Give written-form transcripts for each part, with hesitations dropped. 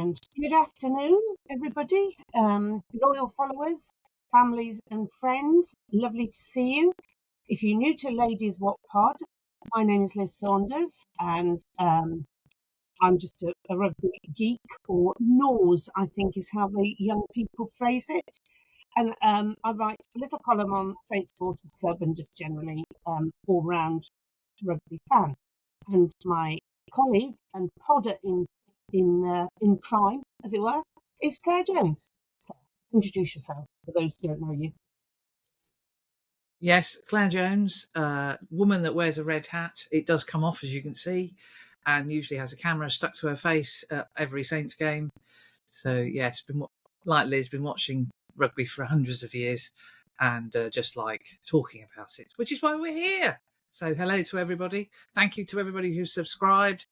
And good afternoon, everybody, loyal followers, families and friends. Lovely to see you. If you're new to Ladies Wot Pod, my name is Liz Saunders, and I'm just a rugby geek, or nose, I think is how the young people phrase it. And I write a little column on Saint Supporters Club and just generally all-round rugby fan. And my colleague and podder in crime, as it were, is Claire Jones. Introduce yourself for those who don't know you. Yes, Claire Jones, woman that wears a red hat. It does come off, as you can see, and usually has a camera stuck to her face at every Saints game. So, yes, like Liz, been watching rugby for hundreds of years and just like talking about it, which is why we're here. So, hello to everybody. Thank you to everybody who's subscribed.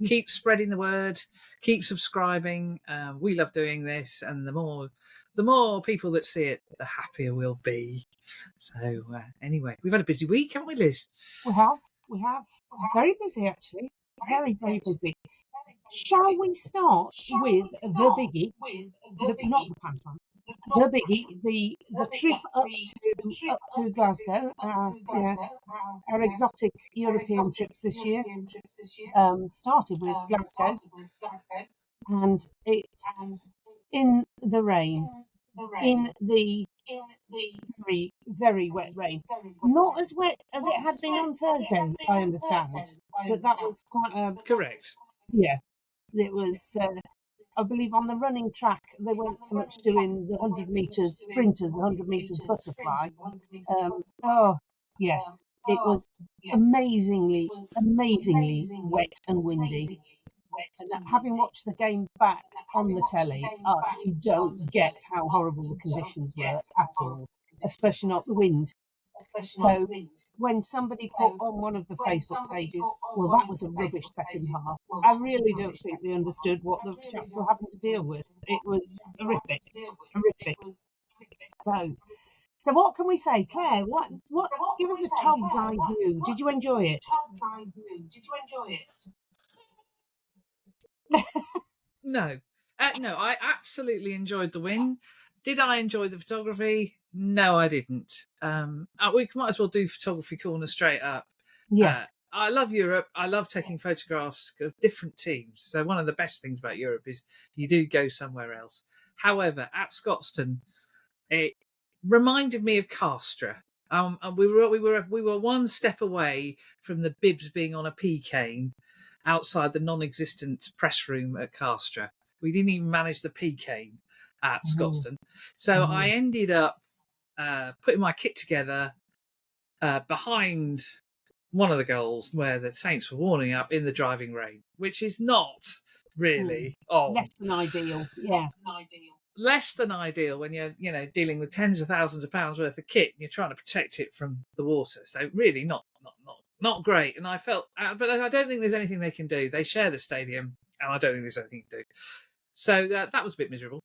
Keep spreading the word. Keep subscribing. We love doing this, and the more people that see it, the happier we'll be. So anyway, we've had a busy week, haven't we, Liz? We have. Very busy, actually. Very, very busy. Shall we start with the biggie? Not the pantomime. The biggie, the trip up to Glasgow, our exotic European trips this year, started with Glasgow, and it's in the rain, in the very, very wet rain. Not as wet as it had been on Thursday, I understand, but that was quite a... Correct. Yeah, it was... I believe on the running track they weren't so much doing the 100 metres sprinters, the 100 metres butterfly. Oh, yes, it was amazingly wet and windy. And having watched the game back on the telly, you don't get how horrible the conditions were at all, especially not the wind. So when somebody put on one of the Facebook pages, well, that was a rubbish second half, I really don't think they understood what the chaps were having to deal with. It was horrific. So what can we say? Claire, what give us a Tog's eye view. Did you enjoy it? No, I absolutely enjoyed the win. Did I enjoy the photography? No, I didn't. We might as well do photography corner straight up. Yes. I love Europe. I love taking photographs of different teams. So one of the best things about Europe is you do go somewhere else. However, at Scotstoun, it reminded me of Castra. And we were one step away from the bibs being on a pea cane outside the non-existent press room at Castra. We didn't even manage the pea cane at Scotstoun. So I ended up putting my kit together behind one of the goals where the Saints were warming up in the driving rain, which is not really less than ideal. Yeah. Less than ideal when you're, dealing with tens of thousands of pounds worth of kit and you're trying to protect it from the water. So really not great. And I felt, but I don't think there's anything they can do. They share the stadium, and I don't think there's anything to do. So that was a bit miserable.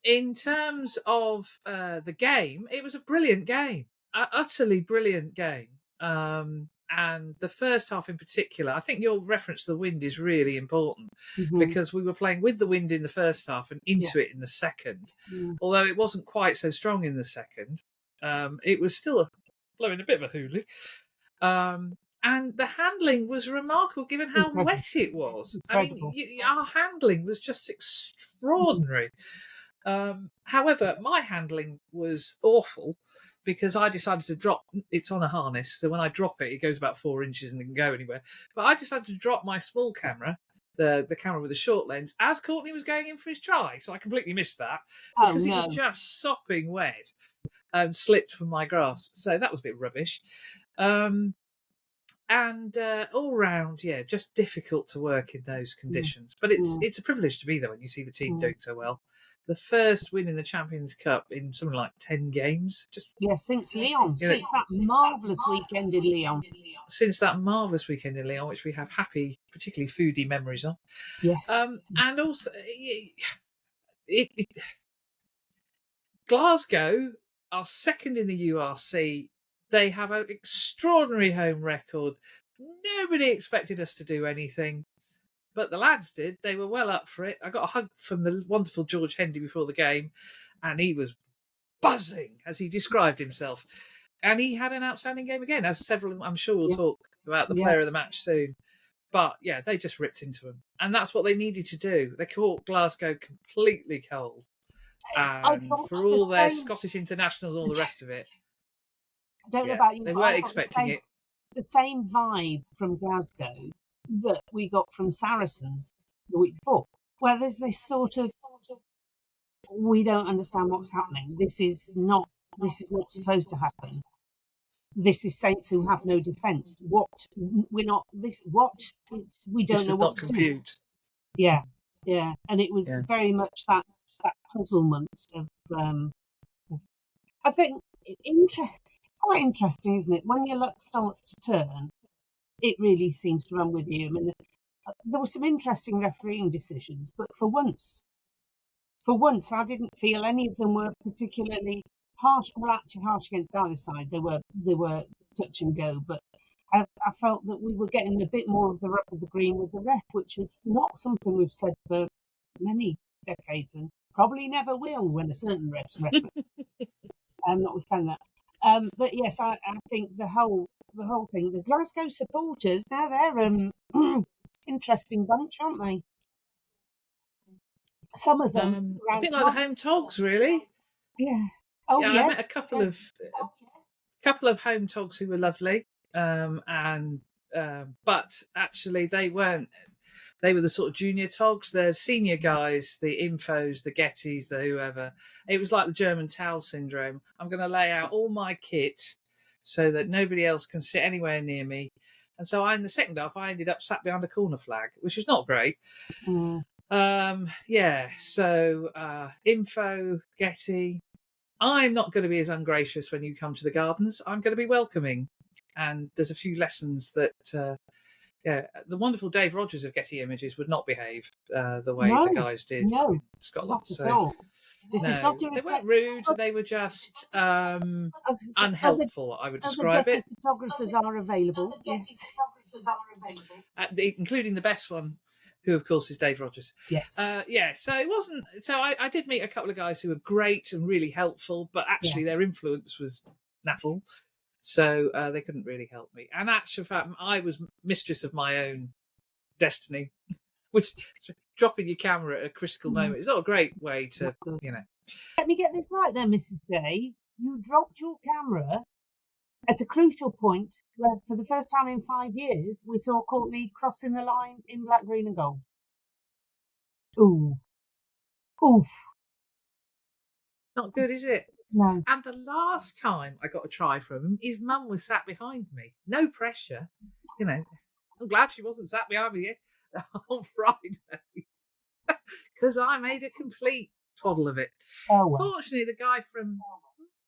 In terms of the game, it was a brilliant game, utterly brilliant game. And the first half in particular, I think your reference to the wind is really important because we were playing with the wind in the first half and into it in the second. Although it wasn't quite so strong in the second, it was still blowing a bit of a hoolie. And the handling was remarkable given how wet it was. Incredible. I mean, our handling was just extraordinary. However, my handling was awful because I decided to drop. It's on a harness, so when I drop it, it goes about 4 inches and it can go anywhere. But I decided to drop my small camera, the camera with the short lens, as Courtney was going in for his try. So I completely missed that because it was just sopping wet and slipped from my grasp. So that was a bit rubbish. And all round, just difficult to work in those conditions. But it's a privilege to be there when you see the team doing so well. The first win in the Champions Cup in something like 10 games. Since Lyon. Since that marvellous weekend in Lyon. Since that marvellous weekend in Lyon, which we have happy, particularly foodie memories of. Yes. And also, Glasgow are second in the URC. They have an extraordinary home record. Nobody expected us to do anything. but the lads did. They were well up for it. I got a hug from the wonderful George Hendy before the game, and he was buzzing, as he described himself. And he had an outstanding game again, as several of them, I'm sure we'll talk about the player of the match soon. But yeah, they just ripped into him. And that's what they needed to do. They caught Glasgow completely cold. And for all their Scottish internationals and all the rest of it, I don't know about you, they weren't expecting it. The same vibe from Glasgow that we got from Saracens the week before, where there's this sort of, we don't understand what's happening. This is not supposed to happen. This is Saints who have no defence. We don't know what to do. Yeah, and it was very much that puzzlement of. I think it's quite interesting, isn't it? When your luck starts to turn, it really seems to run with you. I mean, there were some interesting refereeing decisions, but for once, I didn't feel any of them were particularly harsh. Well, actually, harsh against either side. They were touch and go, but I felt that we were getting a bit more of the rub of the green with the ref, which is not something we've said for many decades, and probably never will when a certain ref's referee. Notwithstanding that, but yes, I think the whole thing. The Glasgow supporters, now they're interesting bunch, aren't they? Some of them, a bit like the home togs, really. Yeah. I met a couple of home togs who were lovely, but actually they weren't. They were the sort of junior togs. The senior guys, the Infos, the Gettys, the whoever. It was like the German towel syndrome. I'm going to lay out all my kit so that nobody else can sit anywhere near me. And so in the second half, I ended up sat behind a corner flag, which was not great. So Info, Getty. I'm not going to be as ungracious when you come to the gardens. I'm going to be welcoming. And there's a few lessons that, the wonderful Dave Rogers of Getty Images would not behave the way the guys did in Scotland. Not at all. They weren't rude. They were just unhelpful, I would describe it. Photographers are available, yes. Including the best one, who of course is Dave Rogers. Yes. So it wasn't. So I did meet a couple of guys who were great and really helpful, but actually their influence was naffle. So they couldn't really help me. And actually, fact, I was mistress of my own destiny, which dropping your camera at a critical moment is not a great way to, Let me get this right then, MrSJ. You dropped your camera at a crucial point where, for the first time in 5 years, we saw Courtney crossing the line in black, green, and gold. Ooh. Oof. Not good, is it? No. And the last time I got a try from him, his mum was sat behind me. No pressure. I'm glad she wasn't sat behind me on Friday because I made a complete twaddle of it. Oh, well. Fortunately, the guy from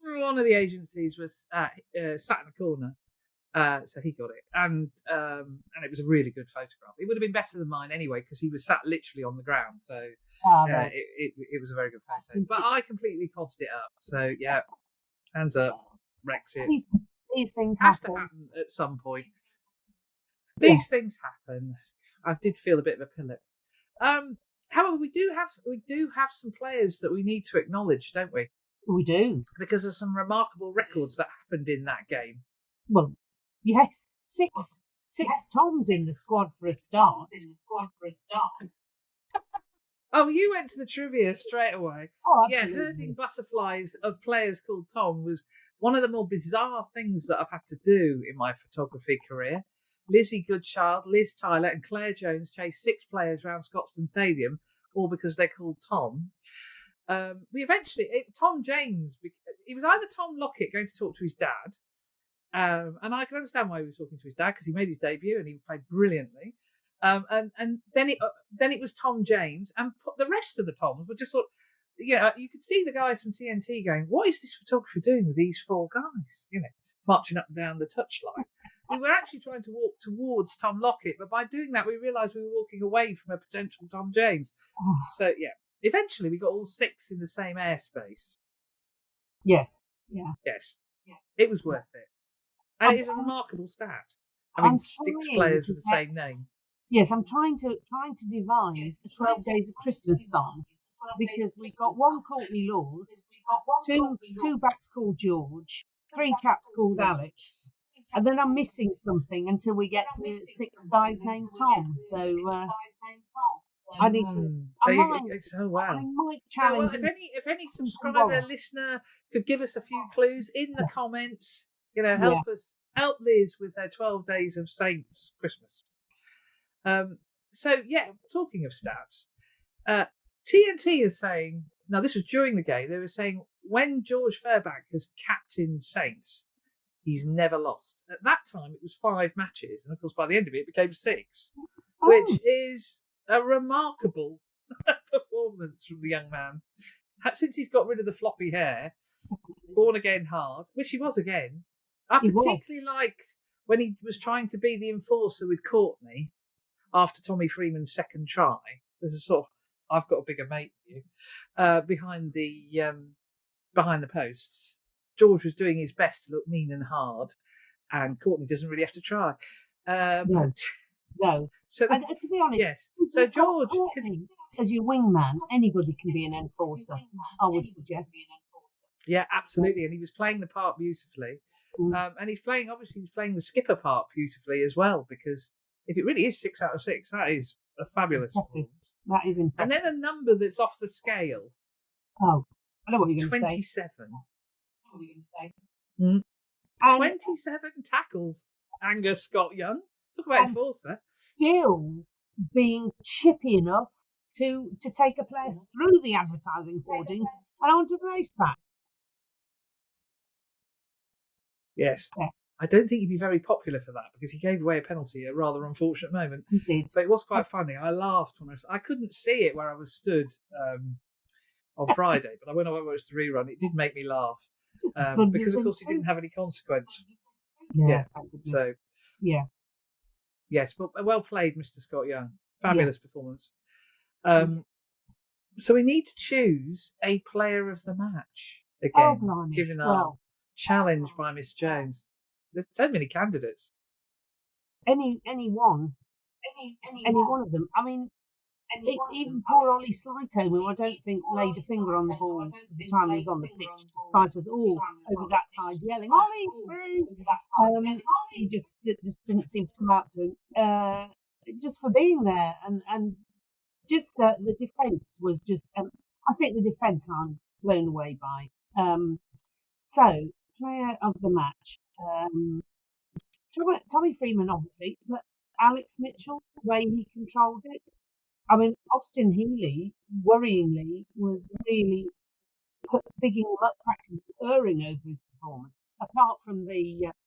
one of the agencies was sat in the corner, so he got it. And it was a really good photograph. It would have been better than mine anyway because he was sat literally on the ground. So it was a very good photo. But I completely codded it up. So yeah, hands up, Brexit. These things has to happen at some point. These things happen. I did feel a bit of a pillock. However, we do have some players that we need to acknowledge, don't we? We do, because of some remarkable records that happened in that game. Well, yes, six Toms in the squad for a start. Oh, you went to the trivia straight away. Oh, yeah, herding butterflies of players called Tom was one of the more bizarre things that I've had to do in my photography career. Lizzie Goodchild, Liz Tyler and Claire Jones chased 6 players around Scotstoun Stadium, all because they're called Tom. Tom James, he was either Tom Lockett going to talk to his dad, and I can understand why he was talking to his dad because he made his debut and he played brilliantly. And then it was Tom James, and the rest of the Toms were just sort of, you could see the guys from TNT going, what is this photographer doing with these 4 guys, marching up and down the touchline. We were actually trying to walk towards Tom Lockett, but by doing that, we realised we were walking away from a potential Tom James. So, yeah, eventually we got all 6 in the same airspace. Yes. Yeah. Yes. It was worth it. And it is a remarkable stat. I mean, 6 players with the same name. Yes, I'm trying to devise a 12 Days of Christmas song because we've got one Courtney Laws, two backs called George, three chaps called Alex, and then I'm missing something until we get to six guys named Tom. So I need to. So I wow. might So challenge. if any subscriber listener could give us a few clues in the comments, help Liz with her 12 Days of Saints Christmas. Talking of stats, TNT is saying, now this was during the game, they were saying when George Fairbank has captained Saints, he's never lost. At that time, it was 5 matches, and of course, by the end of it, it became 6, which is a remarkable performance from the young man. Since he's got rid of the floppy hair, born again hard, which he was again. I particularly liked when he was trying to be the enforcer with Courtney after Tommy Freeman's second try. There's a sort of, I've got a bigger mate than you, behind the posts. George was doing his best to look mean and hard, and Courtney doesn't really have to try. No. So, and to be honest, yes. So George, as your wingman, anybody can be an enforcer, I would suggest. Yeah, absolutely. And he was playing the part beautifully. And he's playing the skipper part beautifully as well, because if it really is 6 out of 6, that is a fabulous performance. That is impressive. And then a number that's off the scale. Oh, I know what you're going to say. 27. What are you going to say? 27 tackles, Angus Scott Young. Talk about enforcer. Still being chippy enough to take a player through the advertising hoardings and onto the racetrack. Yes. Yeah. I don't think he'd be very popular for that, because he gave away a penalty at a rather unfortunate moment. He did. But it was quite funny. I laughed when I couldn't see it where I was stood on Friday, but when I watched the rerun, it did make me laugh because, of course, he didn't have any consequence. Yeah. So. Yeah. Yes, but well played, Mr. Scott Young. Fabulous performance. So we need to choose a player of the match again, given our challenge by Miss Jones. There's so many candidates. Any one of them. I mean, even poor Ollie Slyto, who I don't think laid a finger on the ball at the time he was on the pitch, despite us all over that side yelling, "Ollie's through!" He just didn't seem to come out to him, just for being there, and just the defence was just. I think the defence I'm blown away by. So, player of the match. Tommy Freeman, obviously, but Alex Mitchell, the way he controlled it. I mean, Austin Healy, worryingly, was really bigging him up, practically erring over his performance, apart from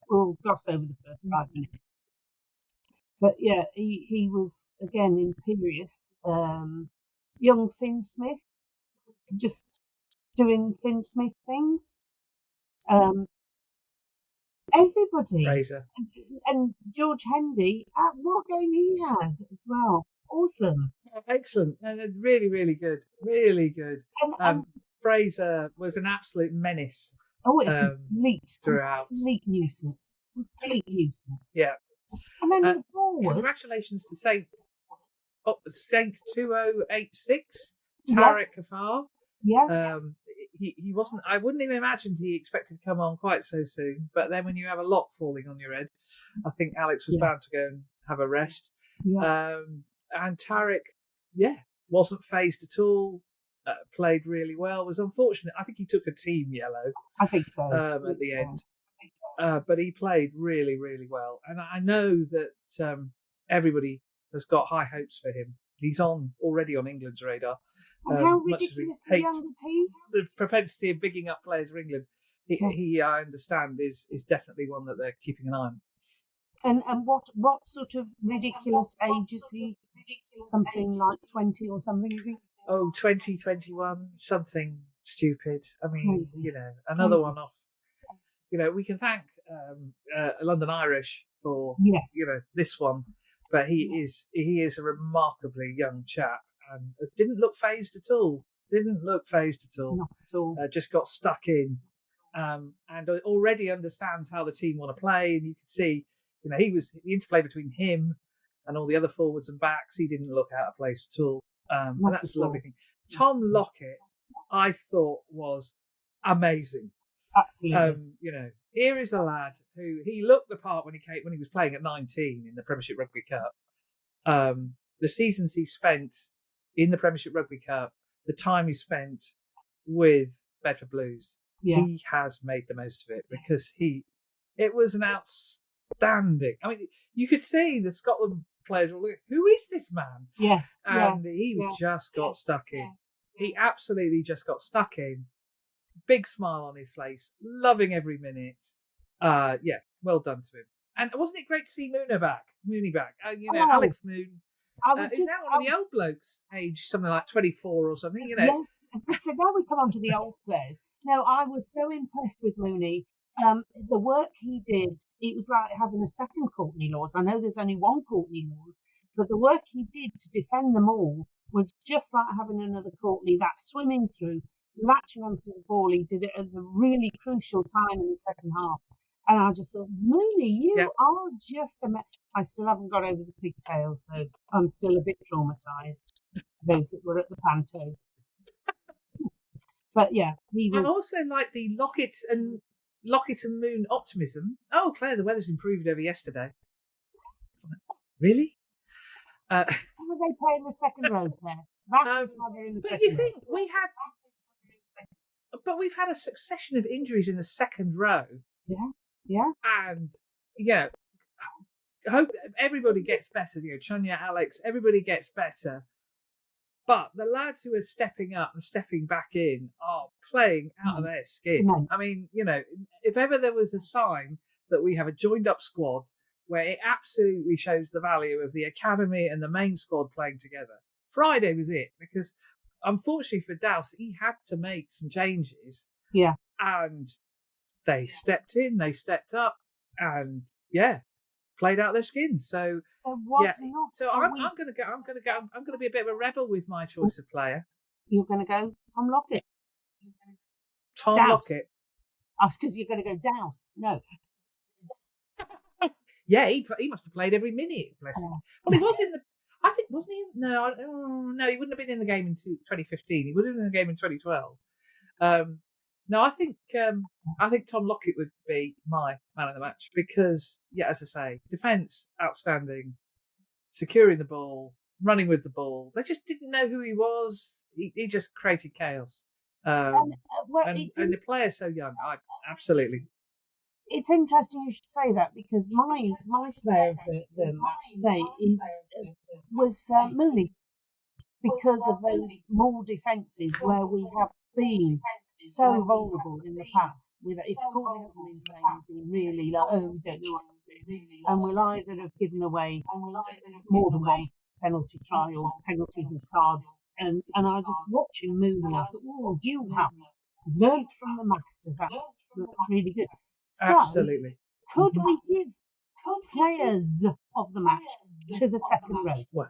we'll gloss over the first 5 minutes. But yeah, he was, again, imperious. Young Finn Smith, just doing Finn Smith things. Everybody. Fraser. And George Hendy, what game he had as well. Awesome. Excellent. Really, really good. Really good. Fraser was an absolute menace. Throughout. Complete nuisance. Yeah. And then forward. Congratulations to Saint 2086, Tarek Kafar. Yeah. He wasn't. I wouldn't even imagine he expected to come on quite so soon. But then when you have a lot falling on your head, I think Alex was bound to go and have a rest. Yeah. And Tarek, wasn't phased at all. Played really well. Was unfortunate. I think he took a team yellow. I think so. At the end. But he played really, really well. And I know that everybody has got high hopes for him. He's already on England's radar. And how ridiculously young is he? The propensity of bigging up players for England, he I understand, is definitely one that they're keeping an eye on. And what sort of ridiculous age is he? Something like 20 or something, is he? Oh, 20, 21, something stupid. I mean, another one off. We can thank London Irish for this one, but he is a remarkably young chap and didn't look phased at all. Not at all. Just got stuck in, and already understands how the team want to play. And you could see, the interplay between him and all the other forwards and backs. He didn't look out of place at all. And Not that's at the lovely all. thing. Tom Lockett, I thought was amazing. Absolutely. Here is a lad who he looked the part when he was playing at 19 in the Premiership Rugby Cup. The seasons he spent in the Premiership Rugby Cup, the time he spent with Bedford Blues, he has made the most of it because it was an outstanding. I mean, you could see the Scotland players were looking, who is this man? Yes. And he just got stuck in. He absolutely just got stuck in. Big smile on his face, loving every minute. Well done to him. And wasn't it great to see Mooney back? Alex Moon. Is that one of the old blokes, age something like 24 or something? Yes. So now we come on to the old players. No, I was so impressed with Mooney. The work he did, it was like having a second Courtney Laws. I know there's only one Courtney Laws, but the work he did to defend them all was just like having another Courtney, that swimming through, latching onto the ball. He did it at a really crucial time in the second half. And I just thought, Mooney, you are just I still haven't got over the pigtails, so I'm still a bit traumatised. Those that were at the panto. But yeah, he was. I also like the Lockett and Moon optimism. Oh, Claire, the weather's improved over yesterday. Really? Who were they playing the second row, Claire? That is why they're in the second row. But you think we've had a succession of injuries in the second row. Yeah. And I hope everybody gets better. Chunya, Alex, everybody gets better. But the lads who are stepping up and stepping back in are playing out of their skin. I mean, if ever there was a sign that we have a joined up squad where it absolutely shows the value of the academy and the main squad playing together, Friday was it. Because unfortunately for Douse, he had to make some changes. Yeah. And they stepped in, they stepped up, and played out their skin. So I'm going to be a bit of a rebel with my choice of player. You're going to go Tom Lockett. Tom Lockett. Because you're going to go Douse. No. Yeah, he must have played every minute. Bless him. Well, he was in the. I think wasn't he? No, he wouldn't have been in the game in 2015. He would have been in the game in 2012. No, I think Tom Lockett would be my man of the match because, as I say, defence outstanding, securing the ball, running with the ball. They just didn't know who he was. He just created chaos. And the player's so young. Absolutely. It's interesting you should say that because my player of the match today was Mooney because of those more defences where we have been so vulnerable in the past. If Courtney hasn't been playing, we've been really like, we don't know what to do. And we'll either have given away more than one penalty try or penalties and cards. And I just watching Mooney, I thought, you have learnt from the master. That's really good. So, absolutely. Could we give players of the match to the second row? What?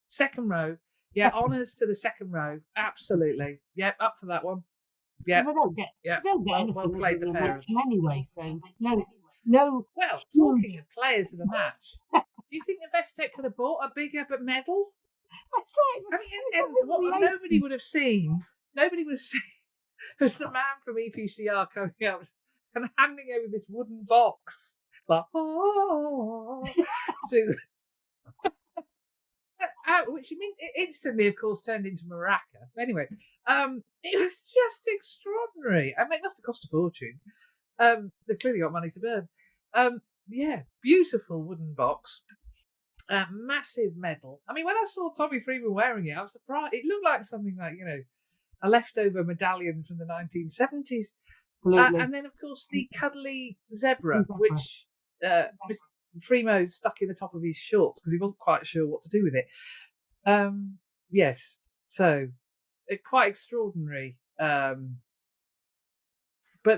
Second row. Yeah, honours to the second row. Absolutely. Yeah, up for that one. Yeah. They don't get anything well played the pair anyway, so no. Well, talking of players of the match, do you think the Vestec could have bought a bigger medal? That's right. I mean, what nobody would have seen was the man from EPCR coming up and handing over this wooden box, like, which instantly, of course, turned into maraca. Anyway, it was just extraordinary. I mean, it must have cost a fortune. They've clearly got money to burn. Beautiful wooden box, massive medal. I mean, when I saw Tommy Freeman wearing it, I was surprised. It looked like something like a leftover medallion from the 1970s. And then, of course, the cuddly zebra, which Fremo stuck in the top of his shorts because he wasn't quite sure what to do with it. Yes, so quite extraordinary. But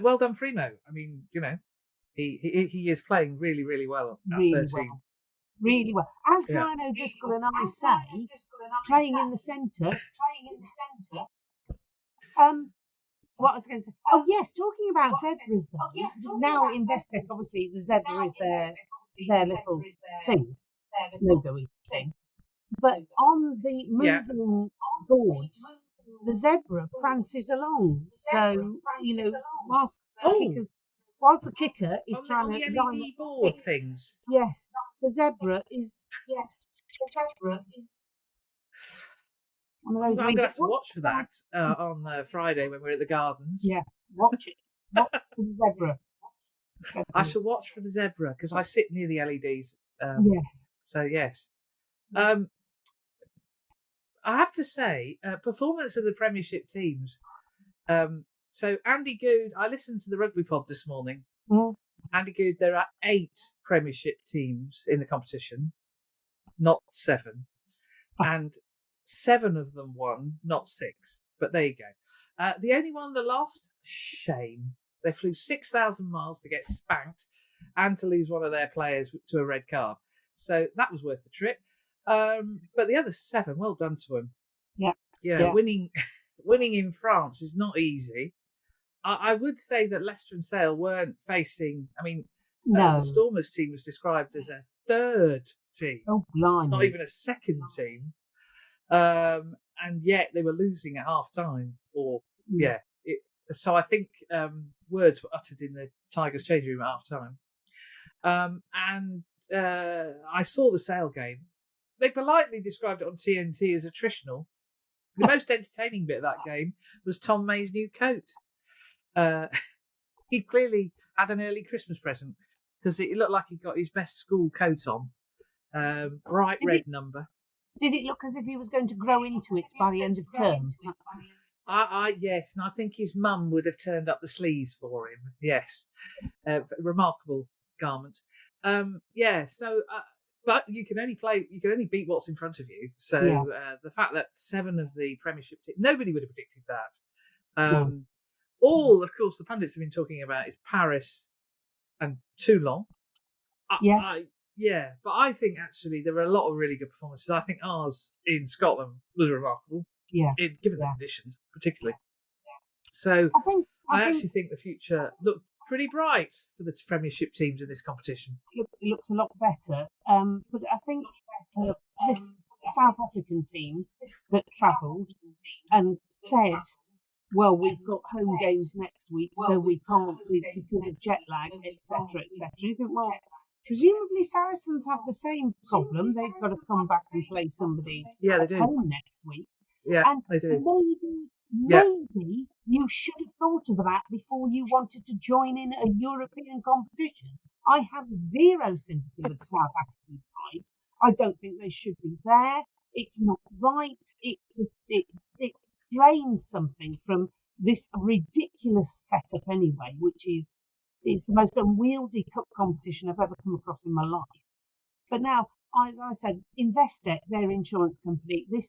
well done, Fremo. I mean, he is playing really, really well at 13. Really well. As Brian O'Driscoll and I say, playing in the centre. What I was going to say. Oh yes, talking about zebras though. Now in Vestec, obviously the zebra is their little thing. no-go thing. But on the moving boards, the zebra prances along. So, whilst the kicker is on trying the to line LED up board kick, things. yes, the zebra is one of I'm those. going to have to watch for that on Friday when we're at the gardens. Yeah, watch it. Watch for the zebra. I shall watch for the zebra because I sit near the LEDs. Yes. So, yes. I have to say, performance of the Premiership teams. So Andy Good, I listened to the Rugby Pod this morning. Andy Good, there are 8 Premiership teams in the competition, not 7. And 7 of them won, not 6. But there you go. The only one that lost, shame. They flew 6,000 miles to get spanked and to lose one of their players to a red card. So that was worth the trip. But the other 7, well done to them. Yeah. Winning in France is not easy. I would say that Leicester and Sale weren't facing. I mean, the Stormers team was described as a third team, not even a second team, and yet they were losing at half time. So I think words were uttered in the Tigers' changing room at half time. And I saw the Sale game. They politely described it on TNT as attritional. The most entertaining bit of that game was Tom May's new coat. He clearly had an early Christmas present because it looked like he got his best school coat on. Bright red number. Did it look as if he was going to grow into it by the end of term? Yes, and I think his mum would have turned up the sleeves for him. Yes, remarkable garment. But you can only beat what's in front of you. So the fact that 7 of the Premiership teams, nobody would have predicted that. All, of course, the pundits have been talking about is Paris and Toulon. But I think actually there were a lot of really good performances. I think ours in Scotland was remarkable. Given the conditions, particularly. So I actually think the future looked pretty bright for the Premiership teams in this competition. It looks a lot better. But I think this South African teams that travelled and said, well, we've got home games next week, so we can't, because of jet lag, etc., etc. You think, well, presumably Saracens have the same problem. They've got to come back and play somebody at home next week. Yeah, and they do. Maybe you should have thought of that before you wanted to join in a European competition. I have zero sympathy with the South African side. I don't think they should be there. It's not right. It drains something from this ridiculous setup anyway, which is the most unwieldy cup competition I've ever come across in my life. But now, as I said, Investec, their insurance company, the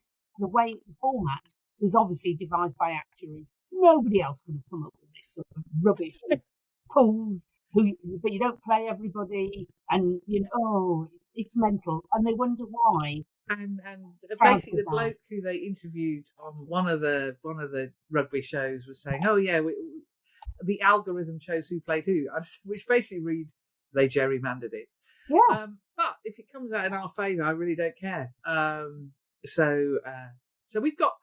format was obviously devised by actuaries. Nobody else could have come up with this sort of rubbish. Pools, but you don't play everybody, and it's mental, and they wonder why. And basically, the bloke who they interviewed on one of the rugby shows was saying, "Oh yeah, the algorithm chose who played who," which basically read they gerrymandered it. Yeah. But if it comes out in our favour, I really don't care. So we've got.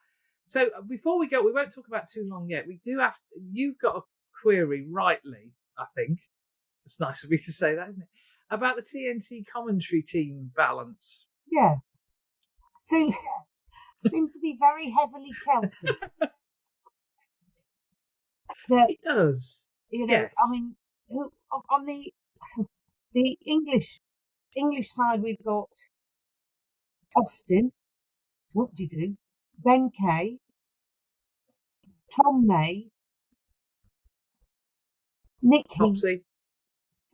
So before we go, we won't talk about too long yet. We do have. You've got a query, rightly, I think. It's nice of me to say that, isn't it? About the TNT commentary team balance. Yeah. Seems to be very heavily Celtic. It does. Yes. I mean, on the English side, we've got Austin, whoop-de-doo, Ben Kay, Tom May, Nick Heath,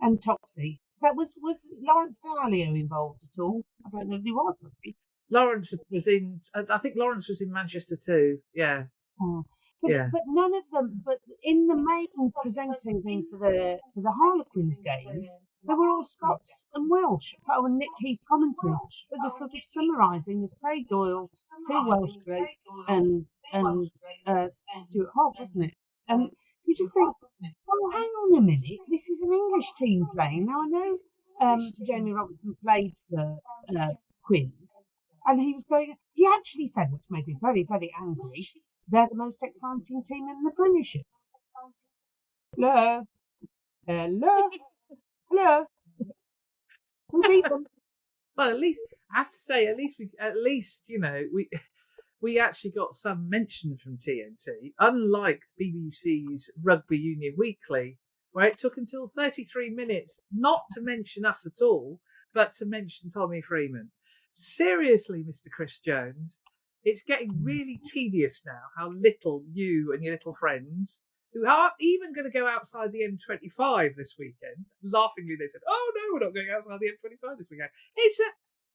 and Topsy. So was Lawrence Dahlio involved at all? I don't know if he was he? Lawrence was in. I think Lawrence was in Manchester too. Yeah. But none of them. But in the main presenting thing for the Harlequins game, they were all Scots and Welsh. Oh, and Nick Heath commented. They were sort of summarising as Craig Doyle, 2 Welsh blokes, and Stuart Hogg, wasn't it? And you just think, well, hang on a minute. This is an English team playing now. I know Jamie Robinson played for Quins, and he actually said, which made me very, very angry, they're the most exciting team in the Premiership. Hello? We beat them. Well, at least I have to say, at least we actually got some mention from TNT, unlike BBC's Rugby Union Weekly, where it took until 33 minutes not to mention us at all, but to mention Tommy Freeman. Seriously, Mr. Chris Jones, it's getting really tedious now how little you and your little friends, who aren't even going to go outside the M25 this weekend, laughingly they said, oh no, we're not going outside the M25 this weekend.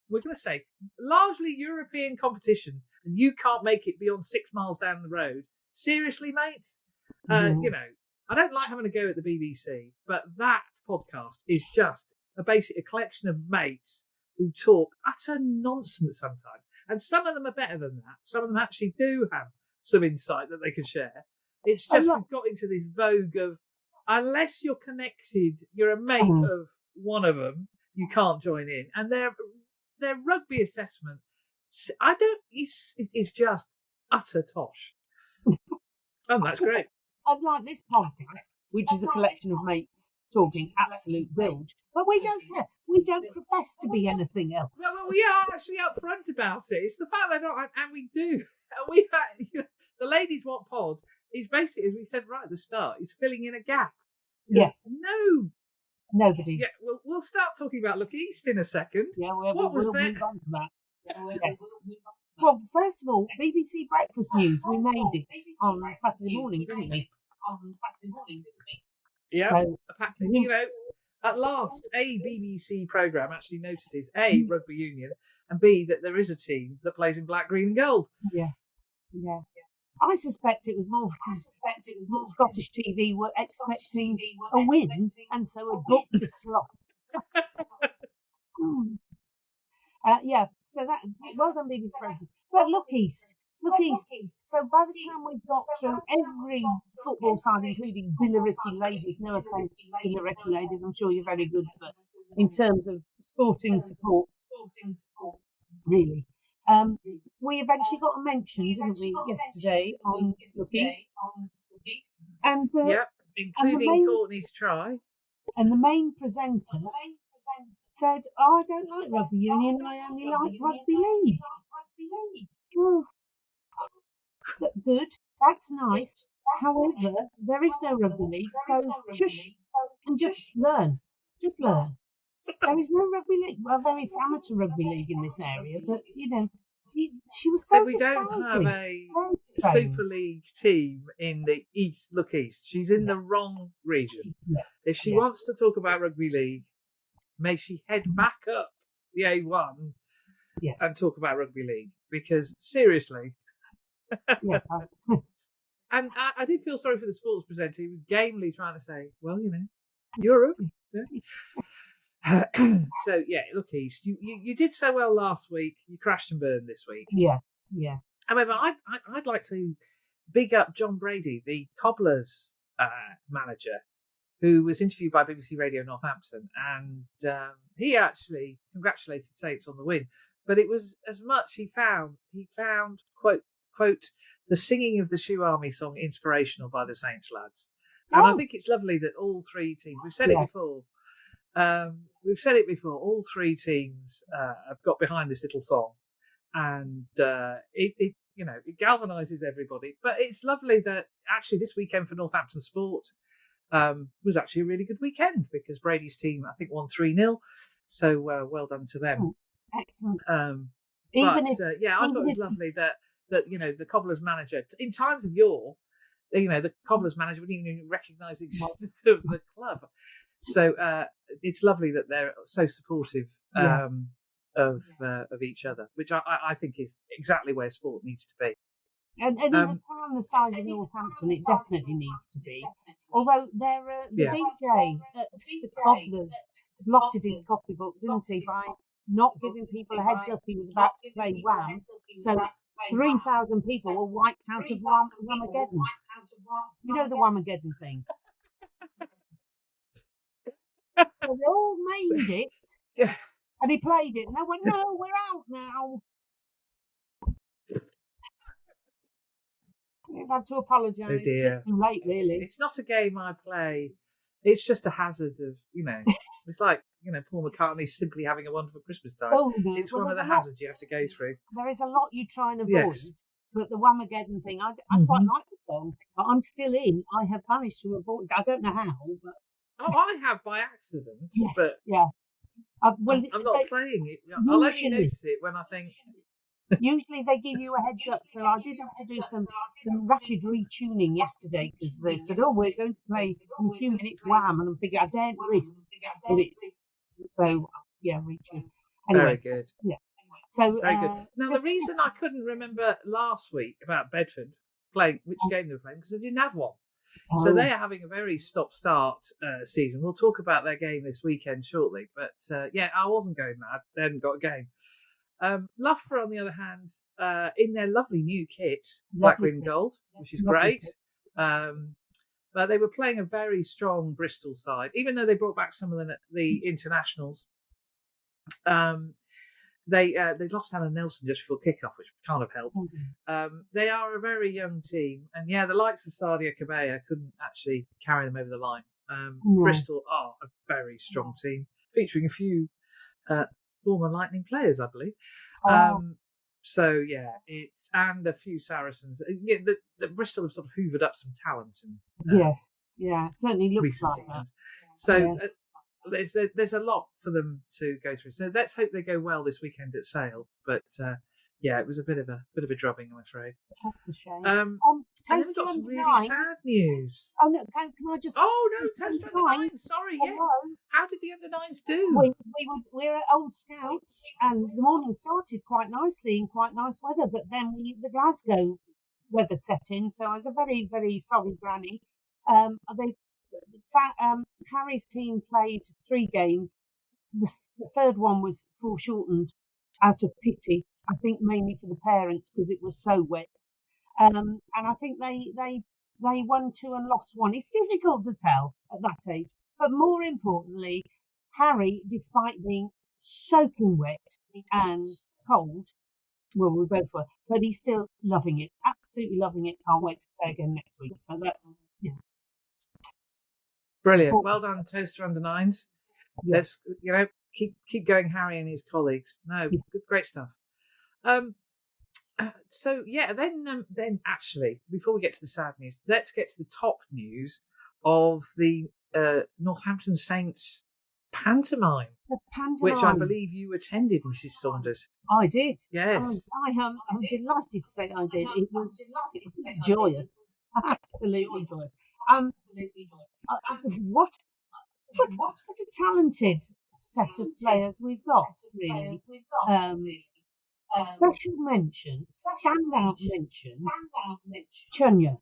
We're going to say, largely European competition, and you can't make it beyond 6 miles down the road. Seriously, mates? I don't like having a go at the BBC, but that podcast is just a collection of mates who talk utter nonsense sometimes. And some of them are better than that. Some of them actually do have some insight that they can share. It's just we've got into this vogue of, unless you're connected, you're a mate of one of them, you can't join in. And their rugby assessment, it's just utter tosh. That's great. Unlike this podcast, which is a collection of mates talking absolute bilge, but we don't care. We don't profess to be anything else. Well, we are actually upfront about it. It's the fact that and we do. We the ladies' Wot Pod is basically, as we said right at the start, is filling in a gap. Yes. Nobody. Yeah. We'll start talking about Look East in a second. Yeah. What was there? Move on to that. Yes. Well, first of all, BBC Breakfast News. We made it on Saturday morning, didn't we? Yeah. So, at last, a BBC programme actually notices A, rugby union, and B, that there is a team that plays in black, green, and gold. Yeah. I suspect it was more because Scottish TV were expecting a win, and so had booked the slot. So that, well done, BBC Breakfast. But Look East. So by the time we got through every football side, including Billericay ladies, no offence, Billericay ladies, I'm sure you're very good, but in terms of sporting support, really. We eventually got a mention, didn't we, yesterday on Look East? And including Courtney's try. And the main presenter said, I don't like rugby union, I only like rugby league. Oh, good, that's nice. However, there is no rugby league, so shush and just learn. There is no rugby league. Well, there is amateur rugby league in this area, but she was so. But we don't have a Super League team in the East. Look East. She's in the wrong region. Yeah. If she wants to talk about rugby league, may she head back up the A1 and talk about rugby league, because seriously. And I did feel sorry for the sports presenter. He was gamely trying to say, well, Europe. Yeah. So, Look East, you did so well last week. You crashed and burned this week. Yeah. However, I'd like to big up John Brady, the Cobblers manager, who was interviewed by BBC Radio Northampton, and he actually congratulated Saints on the win. But it was as much he found quote the singing of the Shoe Army song inspirational by the Saints lads. And I think it's lovely that all three teams, we've said it before, all three teams have got behind this little song, and it galvanises everybody. But it's lovely that actually this weekend for Northampton Sport was actually a really good weekend, because Brady's team, I think, won 3-0. So well done to them. Excellent. I thought it was lovely that the Cobblers manager, in times of yore, the Cobblers manager wouldn't even recognise the existence of the club. So it's lovely that they're so supportive of each other, which I think is exactly where sport needs to be. And in a town the size of Northampton, it definitely needs to be. Although the DJ at the Cobblers blotted his copybook, didn't he, by not giving people a heads up he was about to play Wham. So 3,000 people were wiped out of Whamageddon. You know the Whamageddon thing. they all named it, Yeah. and he played it, and they went, "No, we're out now." We've had to apologise. Oh dear. It's too late, really. It's not a game I play. It's just a hazard of, it's like, Paul McCartney's simply having a wonderful Christmas time. Oh, no. It's Well, one of the there's a lot- hazards you have to go through. There is a lot you try and avoid, Yes. but the Whamageddon thing, I quite like the song, but I'm still in. I have managed to avoid. I don't know how, but Oh, I have by accident, yes, but yeah. Well, I'm not playing it. I'll only usually- notice it when I think, usually they give you a heads up. So I did have to do some rapid retuning yesterday because they said, "Oh, we're going to play in a few minutes Wham," and I'm thinking I daren't risk that it's so yeah, retune. Anyway, very good. so Very good. Now, the just- reason I couldn't remember last week about Bedford playing which game they were playing, because they didn't have one. So they are having a very stop-start season. We'll talk about their game this weekend shortly. But I wasn't going mad. They hadn't got a game. Loughborough, on the other hand, in their lovely new kit, black, green, and gold, which is Lovely great. But they were playing a very strong Bristol side, even though they brought back some of the internationals. They lost Alan Nelson just before kickoff, which can't have helped. They are a very young team, and the likes of Sadia Kabea couldn't actually carry them over the line. Bristol are a very strong team, featuring a few former Lightning players, I believe. It's and a few Saracens. The Bristol have sort of hoovered up some talent, and yes, yeah, it certainly looks recent like that. seasons. So there's a lot for them to go through. So let's hope they go well this weekend at Sale. But it was a bit of a drubbing, I'm afraid. That's a shame. And then we've got some really Toast sad news. Oh no, can I just? Oh no, Toast under 9. Sorry, yes. Hello. How did the under 9s do? We're at Old Scouts, and the morning started quite nicely in quite nice weather, but then the Glasgow weather set in, so I was a very, very sorry granny. Harry's team played 3 games. The third one was foreshortened out of pity, I think mainly for the parents because it was so wet. And I think they won 2 and lost 1. It's difficult to tell at that age. But more importantly, Harry, despite being soaking wet and cold, well, we both were, but he's still loving it, absolutely loving it. Can't wait to play again next week. So that's Brilliant. Well done, Toaster under 9s. Yes. Let's keep going, Harry and his colleagues. No, good, great stuff. Then actually, before we get to the sad news, let's get to the top news of the Northampton Saints pantomime, the pantomime, which I believe you attended, Mrs. Saunders. I did. Yes. I'm delighted to say I did. It was joyous, absolutely joyous. What a talented set of players we've got, really. Special mention, standout mention, Chunya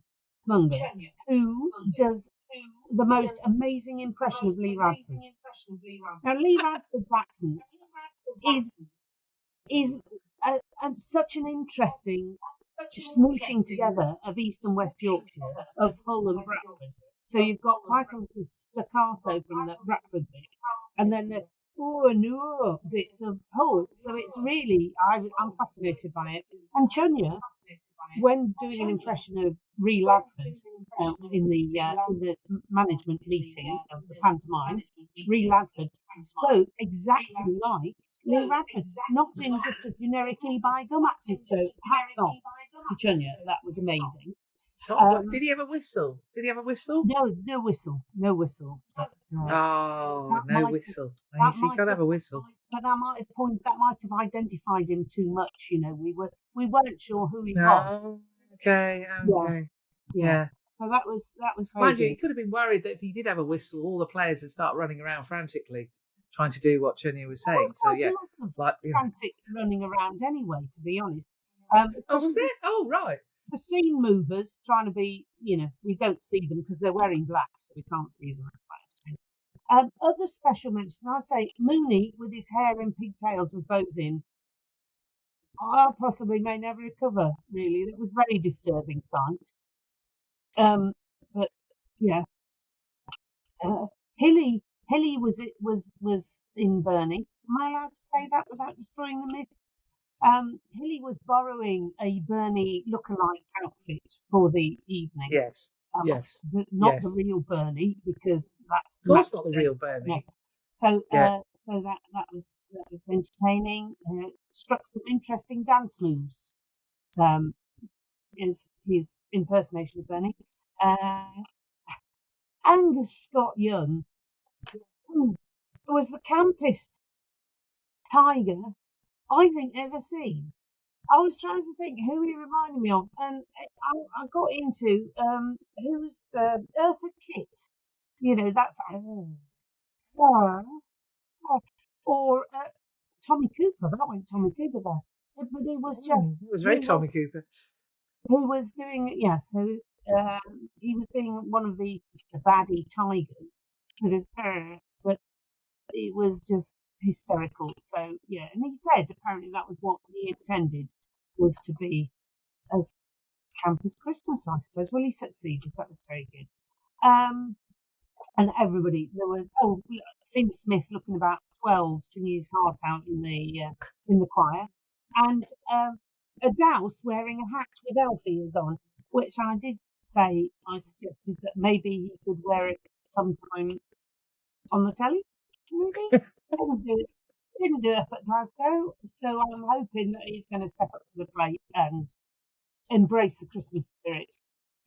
Munger, who does the most amazing impression of Lee Radford. Now, Lee Radford's accent is such an interesting smooshing together of East and West Yorkshire, of Hull and Bradford. So you've got quite a lot of staccato from the Bradford bit, and then the no bits of Hull. So it's really, I'm fascinated by it. And Chunya, when doing an impression of Ree Ladford in the management meeting of the pantomime, Ree Ladford spoke exactly like Lee Radford, not in just a generic E-by gum accent. So hats off to Chunya, that was amazing. Did he have a whistle? No whistle. But, no whistle. You see, got to have a whistle. But that might have identified him too much. We weren't sure who he was. Okay. Yeah. So that was very Mind you, good. he could have been worried that if he did have a whistle, all the players would start running around frantically, trying to do what Chunya was saying. So A lot of frantic running around anyway, to be honest. Was it? Oh, right. The scene movers trying to be, we don't see them because they're wearing black, so we can't see them. Other special mentions, I say Mooney with his hair in pigtails with bows in. I possibly may never recover, really. It was a very disturbing sight. But yeah. Hilly Hilly was in Burney. Am I allowed to say that without destroying the myth? Hilly was borrowing a Burney lookalike outfit for the evening. Yes. Yes. Not Yes. the real Burney, because that's Of course, match not the day. real No. Bernie. So Yeah. so that was entertaining. Struck some interesting dance moves. Is his impersonation of Bernie. Angus Scott Young was the campest tiger I think ever seen. I was trying to think who he reminded me of, and I got into who's Eartha Kitt. You know, that's or Tommy Cooper. That went Tommy Cooper there, but it was just It was very Tommy Cooper. he was doing so he was being one of the baddie tigers because but it was just hysterical. So yeah, and he said apparently that was what he intended was to be as campus Christmas, I suppose. Well, he succeeded. That was very good. And everybody, there was Finn Smith looking about 12, singing his heart out in the choir, and a Douse wearing a hat with elf ears on, which I did say I suggested that maybe he could wear it sometime on the telly. Maybe didn't do it up at Glasgow, so I'm hoping that he's going to step up to the plate and embrace the Christmas spirit.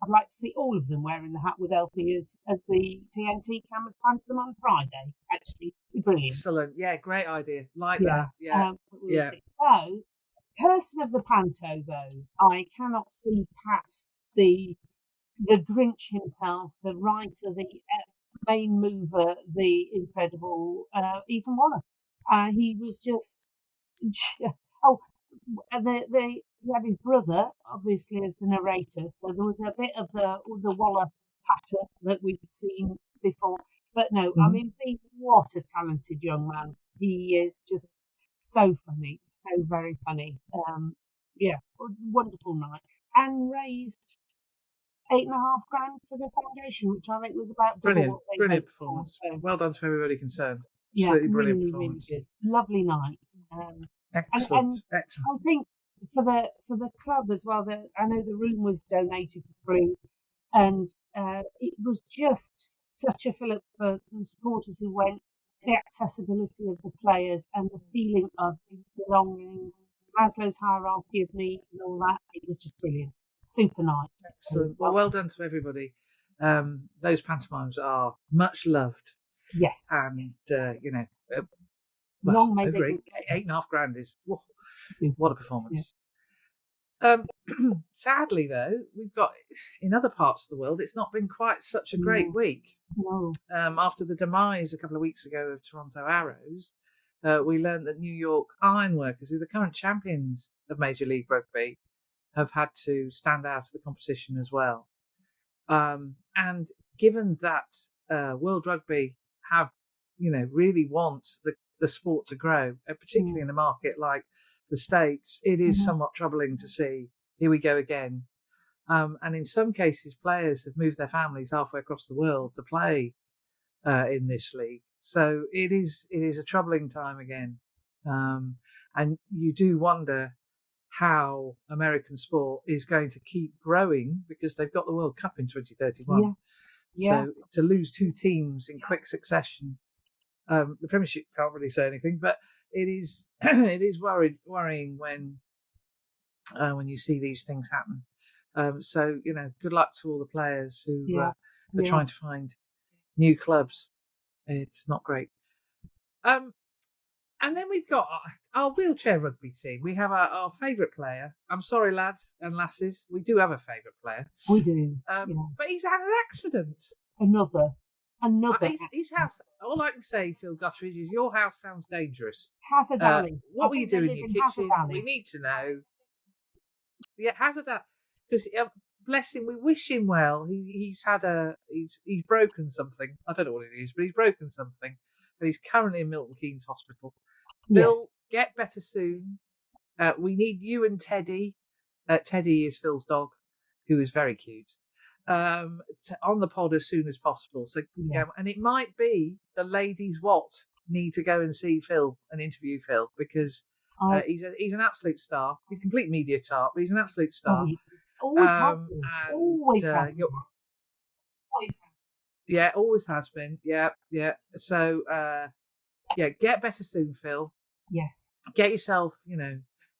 I'd like to see all of them wearing the hat with elf ears as the TNT cameras pan to them on Friday. Actually, brilliant. Excellent. Yeah, great idea. Like that. Yeah. We'll see. So, person of the panto, though, I cannot see past the Grinch himself, the writer, the main mover, the incredible Ethan Waller. He was just oh, he had his brother obviously as the narrator, so there was a bit of the Waller patter that we've seen before. But no, I mean, what a talented young man. He is just so funny, so very funny. Yeah, wonderful night, and raised £8.5 for the foundation, which I think was about double brilliant performance. So, well done to everybody concerned. Yeah, Absolutely brilliant really, performance. really good. Lovely night. Excellent. And I think for the club as well, I know the room was donated for free, and it was just such a fillip for the supporters who went. The accessibility of the players and the feeling of belonging, Maslow's hierarchy of needs, and all that. It was just brilliant. Super night. Excellent. Well done to everybody. Those pantomimes are much loved. Yes. And Long may over they £8.5 is what a performance. Yeah. Sadly, though, we've got in other parts of the world, it's not been quite such a great week. No. After the demise a couple of weeks ago of Toronto Arrows, we learned that New York Ironworkers, who are the current champions of Major League Rugby, have had to stand out of the competition as well. And given that World Rugby have, really want the sport to grow, particularly in a market like the States, it is somewhat troubling to see. Here we go again. And in some cases, players have moved their families halfway across the world to play in this league. So it is a troubling time again. And you do wonder how American sport is going to keep growing because they've got the World Cup in 2031. So to lose two teams in quick succession, the Premiership can't really say anything, but it is worrying when you see these things happen. So good luck to all the players who are trying to find new clubs. It's not great. And then we've got our wheelchair rugby team. We have our favourite player. I'm sorry, lads and lasses. We do have a favourite player. We do. But he's had an accident. Another. His house. All I can say, Phil Guttridge, is your house sounds dangerous. Hazard Alley. What were you doing in your kitchen? We need to know. Yeah, Hazard Alley. Because bless him, we wish him well. He's broken something. I don't know what it is, but he's broken something. And he's currently in Milton Keynes Hospital. Bill, get better soon. We need you and Teddy. Teddy is Phil's dog, who is very cute. on the pod as soon as possible. So yeah, and it might be the ladies what need to go and see Phil and interview Phil, because he's an absolute star. He's a complete media tart, but he's an absolute star. Always has been. Always has been. Yeah, always has been. Yeah. So get better soon, Phil. Yes. Get yourself,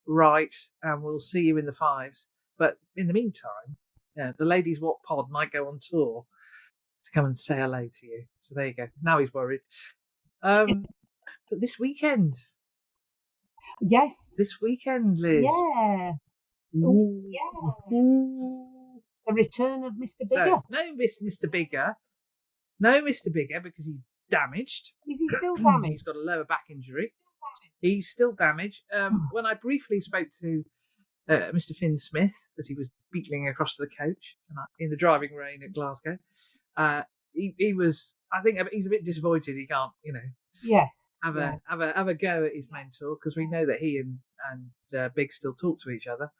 right, and we'll see you in the fives. But in the meantime, the ladies Wot Pod might go on tour to come and say hello to you. So there you go. Now he's worried. But this weekend. Yes. This weekend, Liz. Yeah. Ooh. Yeah. The return of Mr. Bigger. So, no Mr. Bigger. No Mr. Bigger, because he's damaged. Is he still damaged? He's got a lower back injury. He's still damaged. When I briefly spoke to Mr. Finn Smith, as he was beetling across to the coach in the driving rain at Glasgow, he was. I think he's a bit disappointed. He can't, Yes. have a go at his mentor, because we know that he and Big still talk to each other.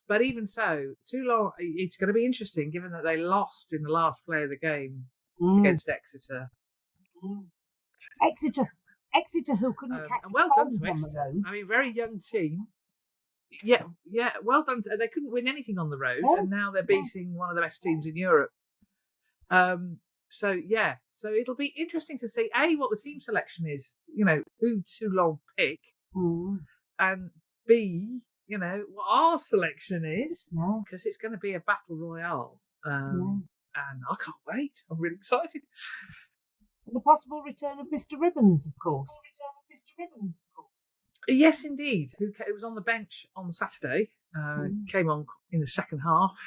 But even so, Toulon, it's going to be interesting, given that they lost in the last play of the game against Exeter. Exeter, who couldn't catch and well done to Exeter. I mean, very young team. Yeah, well done. They couldn't win anything on the road, and now they're beating one of the best teams in Europe. So it'll be interesting to see what the team selection is. Who Toulon pick, and B, what our selection is, because it's going to be a battle royale. And I can't wait. I'm really excited. The possible return of Mr. Ribbons, of course. Yes, indeed. Who was on the bench on Saturday? Came on in the second half.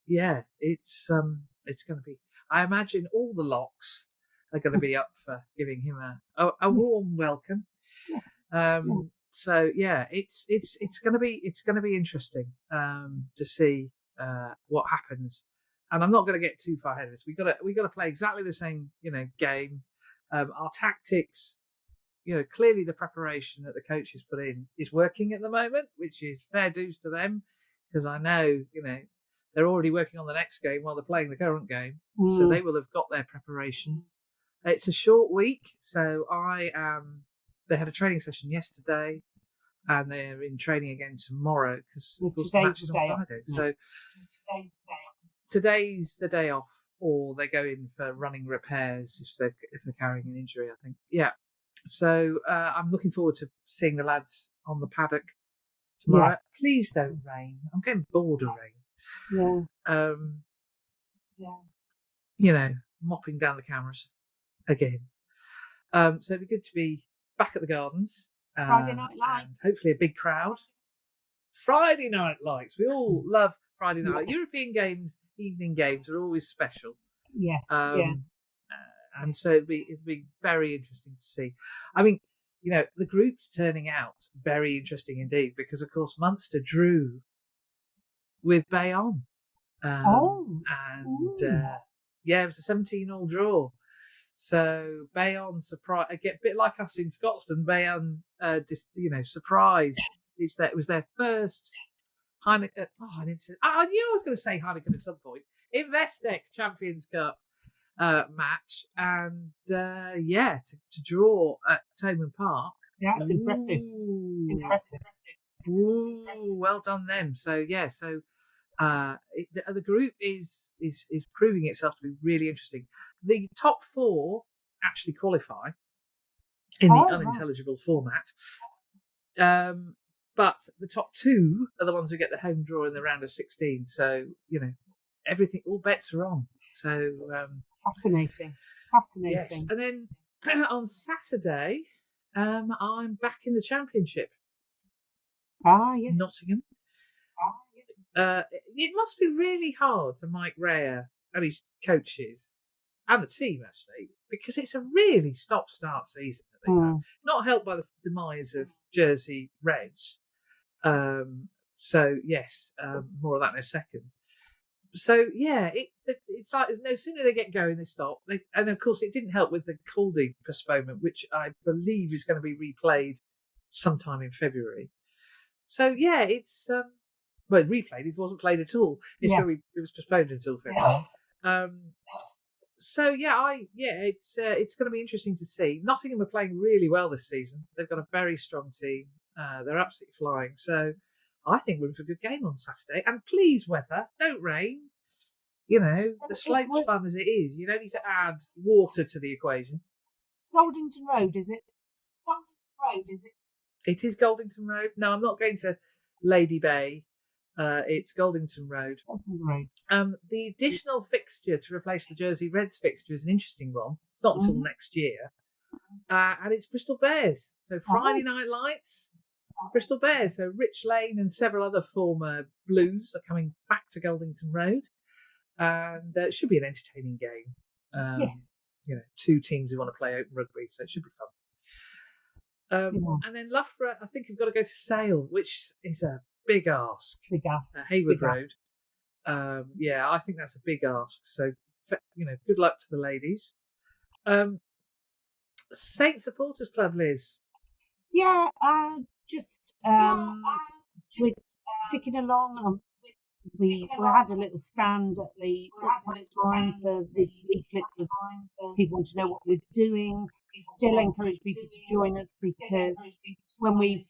It's going to be. I imagine all the locks are going to be up for giving him a warm welcome. So yeah, it's going to be interesting to see what happens. And I'm not going to get too far ahead of this. We got to play exactly the same game. Our tactics, clearly the preparation that the coaches put in is working at the moment, which is fair dues to them, because I know they're already working on the next game while they're playing the current game, so they will have got their preparation. It's a short week, so they had a training session yesterday, and they're in training again tomorrow, because the match is on Friday. So today's the day off, or they go in for running repairs if they're carrying an injury, I think. Yeah. So I'm looking forward to seeing the lads on the paddock tomorrow. Yeah. Please don't rain. I'm getting bored of rain. Mopping down the cameras again. So it'd be good to be back at the Gardens. Friday night lights. And hopefully a big crowd. Friday night lights. We all love Friday night. European games, evening games are always special. Yes. And so it'd be very interesting to see. I mean, the group's turning out very interesting indeed, because of course Munster drew with Bayonne. It was a 17-all draw. So Bayonne surprised, a bit like us in Scotland. Bayonne, surprised. It was their first Heineken. I didn't say. I knew I was going to say Heineken at some point. Investec Champions Cup match, and to draw at Toulon Park. Yeah, that's impressive. Ooh, well done them. So the group is proving itself to be really interesting. The top four actually qualify in the unintelligible format, but the top two are the ones who get the home draw in the round of 16. So everything, all bets are on. So fascinating. Yes. And then on Saturday, I'm back in the Championship. Yes. Nottingham. It must be really hard for Mike Rea and his coaches and the team, actually, because it's a really stop-start season that they've had. Not helped by the demise of Jersey Reds. So yes, more of that in a second. So yeah, it's like no sooner they get going, they stop. And of course, it didn't help with the Caldy postponement, which I believe is going to be replayed sometime in February. So yeah, it's well, replayed. It wasn't played at all. It was postponed until February. So it's going to be interesting to see. Nottingham are playing really well this season. They've got a very strong team. They're absolutely flying. So I think we're in for a good game on Saturday. And please, weather, don't rain. You know, the slope's fun as it is. You don't need to add water to the equation. Goldington Road, is it? It is Goldington Road. No, I'm not going to Lady Bay. It's Goldington Road. The additional fixture to replace the Jersey Reds fixture is an interesting one. It's not until next year. And it's Bristol Bears. So Friday night lights, Bristol Bears. So Rich Lane and several other former Blues are coming back to Goldington Road. And it should be an entertaining game. Yes. You know, two teams who want to play open rugby, so it should be fun. And then Loughborough, I think, have got to go to Sale, which is a big ask. Hayward Road. I think that's a big ask. So, you know, good luck to the ladies. Saint Supporters Club, Liz. Yeah, we're ticking along. We had a little stand at the time for the leaflets of people want to know what we're doing. Still encourage people to join us, because when we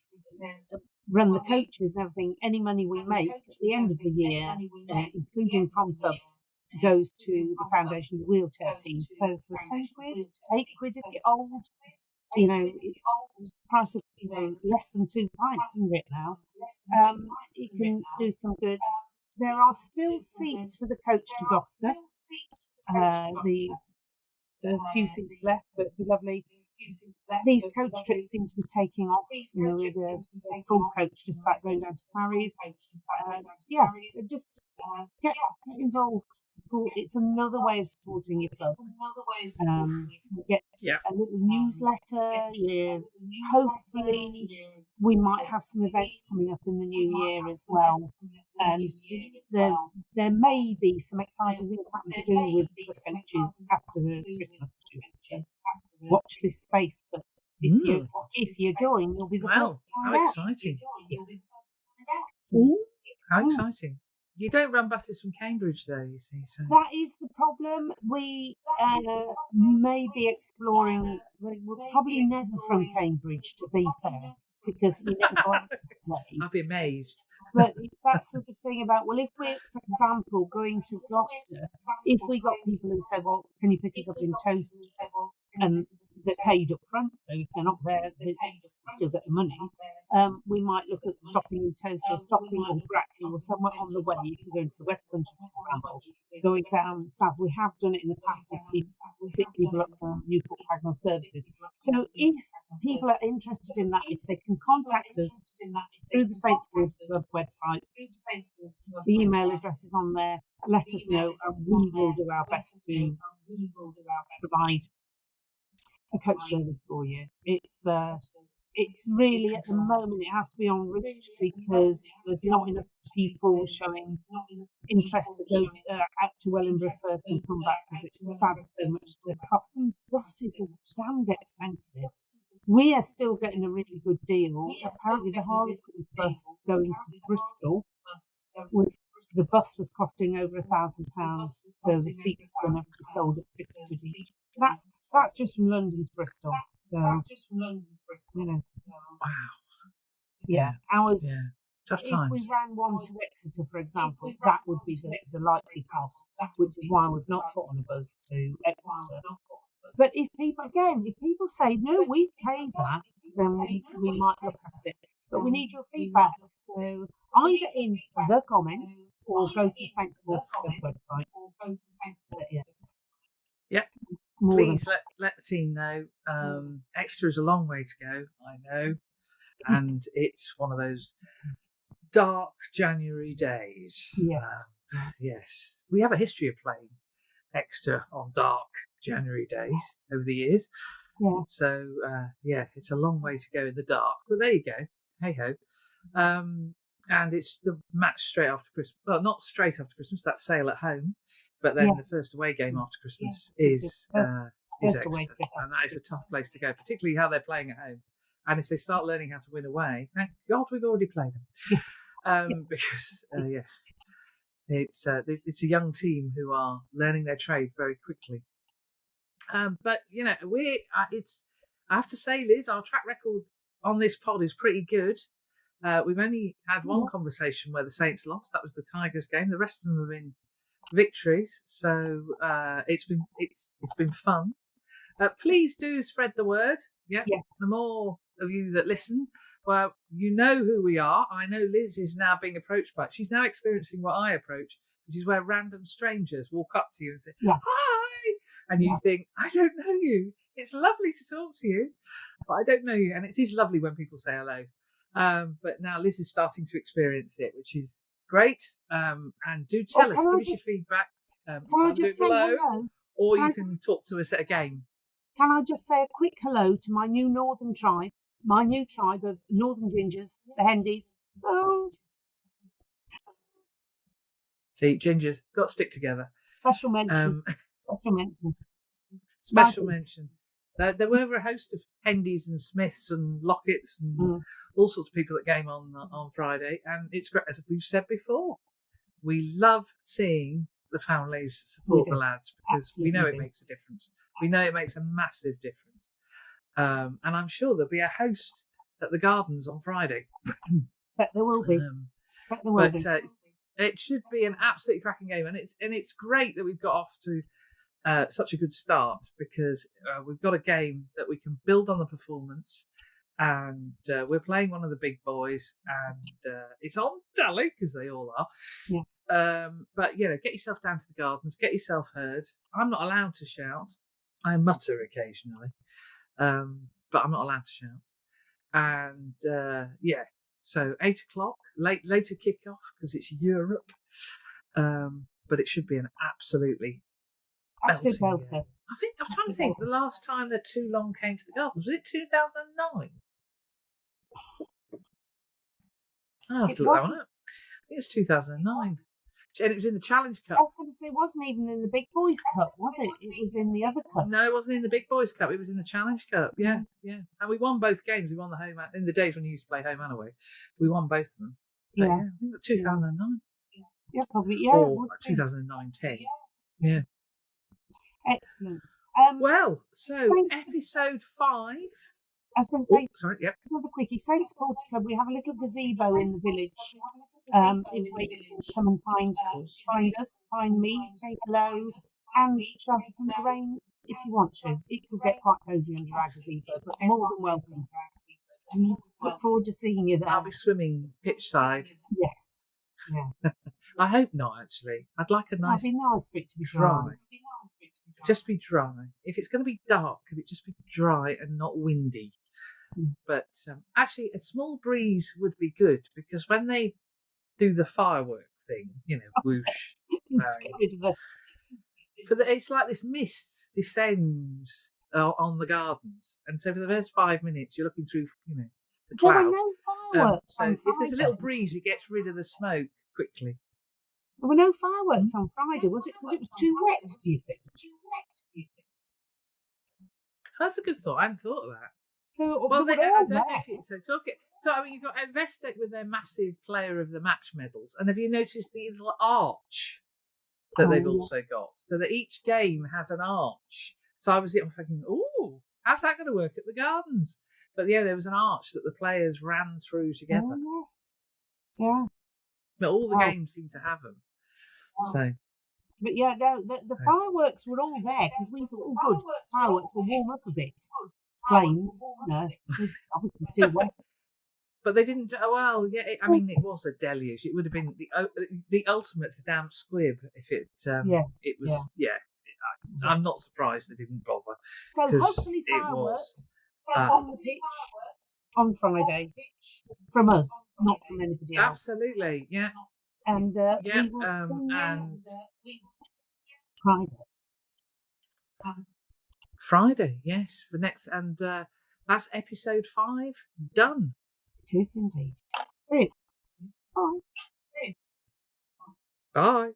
run the coaches and everything, any money we make at the end of the year, including from subs, goes to the foundation of the wheelchair team. So for 10 quid, 8 quid if you're old, you know, it's the price of, you know, less than 2 pints, isn't it now? You can do some good. There are still seats for the coach to Gloucester. There's a few seats left, but it'd be lovely. These coach trips seem to be taking off, you know, with a full coach just back going down to Sarries. Just get involved, support. It's another way of supporting your club. Get a little newsletter. Hopefully, we might have some events coming up in the new year as well. And there may be some exciting things happening to do with the coaches after the Christmas do. Watch this space. But if you join, you'll be the first. How exciting! How exciting! You don't run buses from Cambridge, though, you see. So that is the problem. We may be exploring. We're probably never from Cambridge, to be fair, because we never go out that way. I'd be amazed. But it's that sort of thing about, well, if we're, for example, going to Gloucester, if we got people who say, well, can you pick us up in Toast? And they're paid up front, so if they're not there, they still get the money. We might look at stopping in Toast or stopping in Brackley or somewhere on the way. If you're going to the West Country, for example, going down south. We have done it in the past to pick people up from Newport Pagnell services. So if people are interested in that, if they can contact us through the Saint Supporters Club website, the email address is on there. Let us know, and we will do our best to provide a coach service for you. It's really, at the moment, it has to be on Rich, because there's not enough people showing interest to go out to Wellingborough first and come back, because it just adds so much to the cost. And buses are damned expensive. We are still getting a really good deal. Apparently, the Harlequin bus going to Bristol the bus was costing over £1,000, so the seats are going to be sold at 50 each. That's just from London to Bristol. So, you know. Wow. Yeah. Ours. Yeah. Tough times. If we ran one to Exeter, for example, that would be the likely cost, which is why we've not put on a bus to Exeter. But if people say, no, we paid that, then we might look at it. But we need your feedback. So either in the comment or go to St. Paul's website. Yeah. Please let the team know. Exeter is a long way to go, I know. And it's one of those dark January days. Yes. We have a history of playing Exeter on dark January days over the years. Yeah. So, it's a long way to go in the dark. But there you go. Hey ho. And it's the match straight after Christmas. Well, not straight after Christmas. That's Sale at home. But then the first away game after Christmas is Exeter. And that is a tough place to go, particularly how they're playing at home. And if they start learning how to win away, thank God we've already played them. because it's a young team who are learning their trade very quickly. But I have to say, Liz, our track record on this pod is pretty good. We've only had one conversation where the Saints lost. That was the Tigers game. The rest of them have been victories. So it's been fun. Please do spread the word. Yeah. Yes. The more of you that listen, well, you know who we are. I know Liz is now being approached by it. She's now experiencing what I approach, which is where random strangers walk up to you and say, hi. And you think, I don't know you. It's lovely to talk to you, but I don't know you. And it is lovely when people say hello. But now Liz is starting to experience it, which is great. And do tell us, give us your feedback. Can I just say hello? Or you can talk to us at a game. Can I just say a quick hello to my new northern tribe, my new tribe of northern gingers, the Hendies. Oh. See, gingers, got to stick together. Special mention. Special mention. Special mention. There were a host of Hendies and Smiths and Locketts and all sorts of people that came on Friday, and it's great. As we've said before, we love seeing the families support the lads because we know it makes a difference. We know it makes a massive difference. And I'm sure there'll be a host at the Gardens on Friday. There will be. It should be an absolutely cracking game, and it's great that we've got off to such a good start because we've got a game that we can build on the performance, and we're playing one of the big boys, and it's on telly because they all are. Yeah. But get yourself down to the Gardens, get yourself heard. I'm not allowed to shout. I mutter occasionally, but I'm not allowed to shout. And so 8 o'clock, later kick-off because it's Europe. But it should be an absolutely belting game. I'm trying to think. The last time that Toulon came to the Gardens, was it 2009? I'll have to look that one up. I think it's 2009. And it was in the Challenge Cup. I was going to say, it wasn't even in the Big Boys Cup, was it? It was in the other cup. No, it wasn't in the Big Boys Cup. It was in the Challenge Cup. Yeah. And we won both games. We won the home in the days when you used to play home and away. We won both of them. But I think 2009. Yeah, probably. Yeah. Or 2009-10. Yeah. Excellent. Well, so episode 5. I was going to say, another quickie. Saints Sports Club, we have a little gazebo in the village. If you come and find us, find me, say hello, and shelter from the rain if you want to. It could get quite cosy under our gazebo, but more than welcome. And look forward to seeing you there. I'll be swimming pitch side. Yes. Yeah. I hope not, actually. I'd like a nice, it'd be nice for it to be dry. Just be dry. If it's going to be dark, could it just be dry and not windy? But actually, a small breeze would be good because when they do the firework thing, whoosh. It's like this mist descends on the Gardens, and so for the first 5 minutes, you're looking through, the cloud. There were no fireworks. So if there's a little breeze, it gets rid of the smoke quickly. There were no fireworks on Friday. Was it because it was too wet? Do you think? That's a good thought. I hadn't thought of that. I don't know if it's so. You've got Investec with their massive Player of the Match medals, and have you noticed the little arch that they've also got? So that each game has an arch. So I was thinking, how's that going to work at the Gardens? But there was an arch that the players ran through together. Oh, yes. Yeah. But all the games seem to have them. So. But the fireworks were all there because we thought, good, fireworks will warm up a bit. Flames, no, obviously too wet. But they didn't. It was a deluge. It would have been the ultimate damp squib if it was. I'm not surprised they didn't bother. So hopefully fireworks on the pitch on Friday from us, not from anybody else. Absolutely, yeah. And we will see Friday, yes. The next, and that's episode 5 done. It is indeed. Brilliant. Bye. Bye.